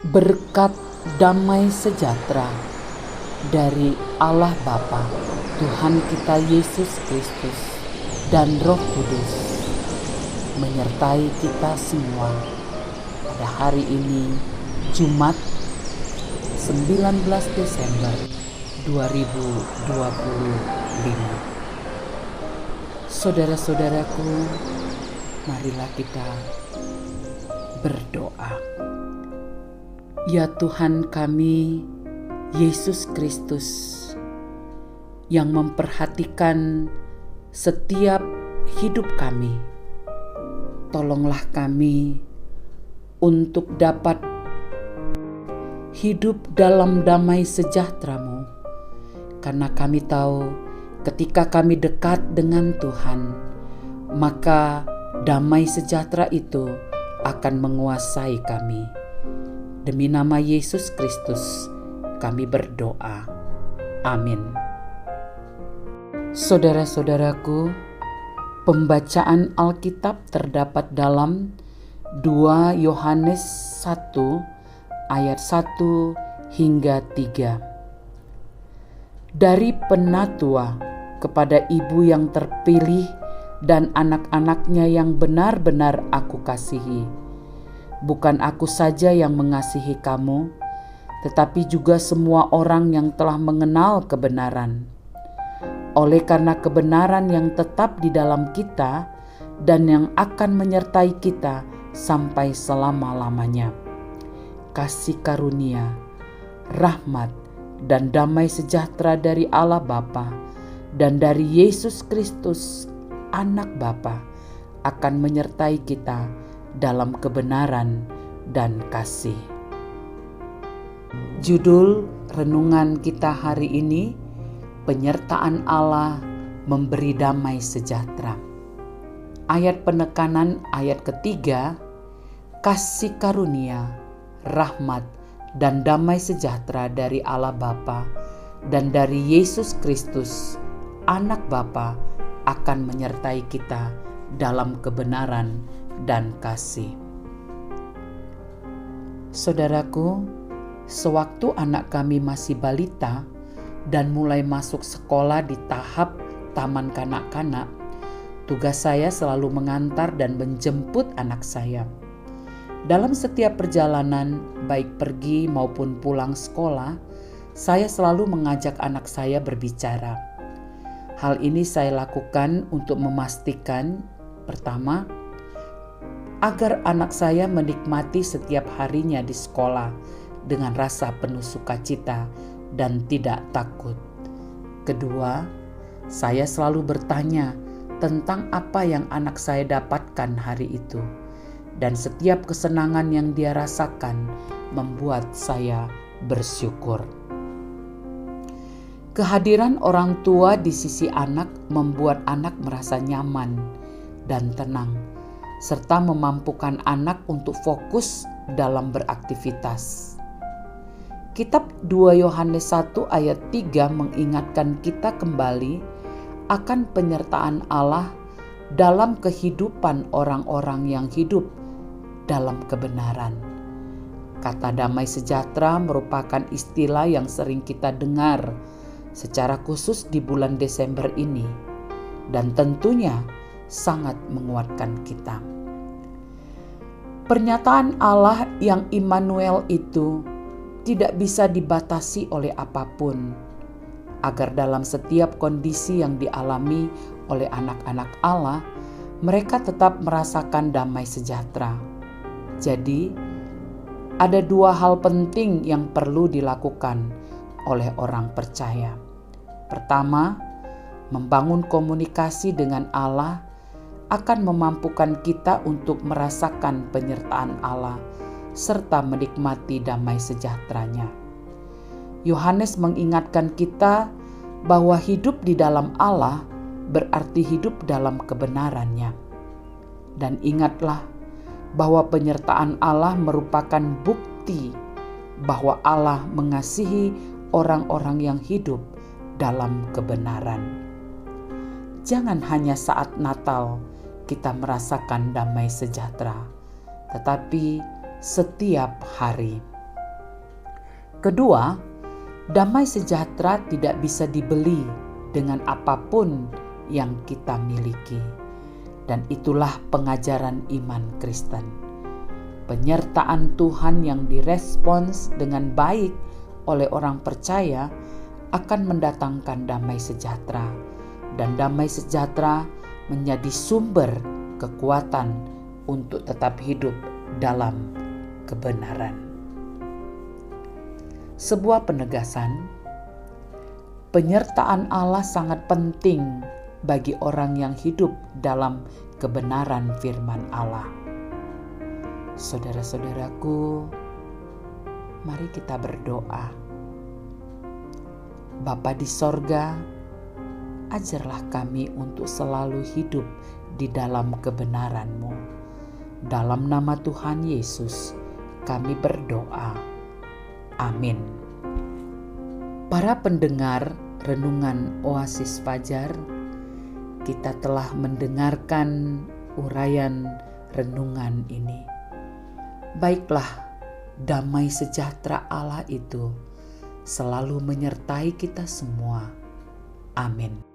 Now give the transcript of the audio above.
Berkat damai sejahtera dari Allah Bapa, Tuhan kita Yesus Kristus, dan Roh Kudus menyertai kita semua pada hari ini, Jumat 19 Desember 2025. Saudara-saudaraku, marilah kita berdoa. Ya Tuhan kami, Yesus Kristus, yang memperhatikan setiap hidup kami, tolonglah kami untuk dapat hidup dalam damai sejahtera-Mu, karena kami tahu ketika kami dekat dengan Tuhan, maka damai sejahtera itu akan menguasai kami. Demi nama Yesus Kristus, kami berdoa. Amin. Saudara-saudaraku, pembacaan Alkitab terdapat dalam 2 Yohanes 1 ayat 1 hingga 3. Dari penatua kepada ibu yang terpilih dan anak-anaknya yang benar-benar aku kasihi. Bukan aku saja yang mengasihi kamu, tetapi juga semua orang yang telah mengenal kebenaran. Oleh karena kebenaran yang tetap di dalam kita dan yang akan menyertai kita sampai selama-lamanya. Kasih karunia, rahmat, dan damai sejahtera dari Allah Bapa dan dari Yesus Kristus, Anak Bapa, akan menyertai kita dalam kebenaran dan kasih. Judul renungan kita hari ini, penyertaan Allah memberi damai sejahtera. Ayat penekanan ayat ketiga, kasih karunia, rahmat, dan damai sejahtera dari Allah Bapa dan dari Yesus Kristus, Anak Bapa, akan menyertai kita dalam kebenaran dan kasih. Saudaraku, sewaktu anak kami masih balita dan mulai masuk sekolah di tahap taman kanak-kanak, tugas saya selalu mengantar dan menjemput anak saya. Dalam setiap perjalanan, baik pergi maupun pulang sekolah, saya selalu mengajak anak saya berbicara. Hal ini saya lakukan untuk memastikan, pertama, agar anak saya menikmati setiap harinya di sekolah dengan rasa penuh sukacita dan tidak takut. Kedua, saya selalu bertanya tentang apa yang anak saya dapatkan hari itu, dan setiap kesenangan yang dia rasakan membuat saya bersyukur. Kehadiran orang tua di sisi anak membuat anak merasa nyaman dan tenang, serta memampukan anak untuk fokus dalam beraktivitas. Kitab 2 Yohanes 1 ayat 3 mengingatkan kita kembali akan penyertaan Allah dalam kehidupan orang-orang yang hidup dalam kebenaran. Kata damai sejahtera merupakan istilah yang sering kita dengar secara khusus di bulan Desember ini, dan tentunya sangat menguatkan kita. Pernyataan Allah yang Immanuel itu tidak bisa dibatasi oleh apapun, agar dalam setiap kondisi yang dialami oleh anak-anak Allah, mereka tetap merasakan damai sejahtera. Jadi, ada 2 hal penting yang perlu dilakukan oleh orang percaya. Pertama, membangun komunikasi dengan Allah akan memampukan kita untuk merasakan penyertaan Allah serta menikmati damai sejahteranya. Yohanes mengingatkan kita bahwa hidup di dalam Allah berarti hidup dalam kebenarannya. Dan ingatlah bahwa penyertaan Allah merupakan bukti bahwa Allah mengasihi orang-orang yang hidup dalam kebenaran. Jangan hanya saat Natal kita merasakan damai sejahtera, tetapi setiap hari. Kedua, damai sejahtera tidak bisa dibeli dengan apapun yang kita miliki. Dan itulah pengajaran iman Kristen. Penyertaan Tuhan yang direspons dengan baik oleh orang percaya akan mendatangkan damai sejahtera. Dan damai sejahtera menjadi sumber kekuatan untuk tetap hidup dalam kebenaran. Sebuah penegasan, penyertaan Allah sangat penting bagi orang yang hidup dalam kebenaran firman Allah. Saudara-saudaraku, mari kita berdoa. Bapa di sorga, ajarlah kami untuk selalu hidup di dalam kebenaran-Mu. Dalam nama Tuhan Yesus, kami berdoa. Amin. Para pendengar Renungan Oasis Fajar, kita telah mendengarkan uraian renungan ini. Baiklah, damai sejahtera Allah itu selalu menyertai kita semua. Amin.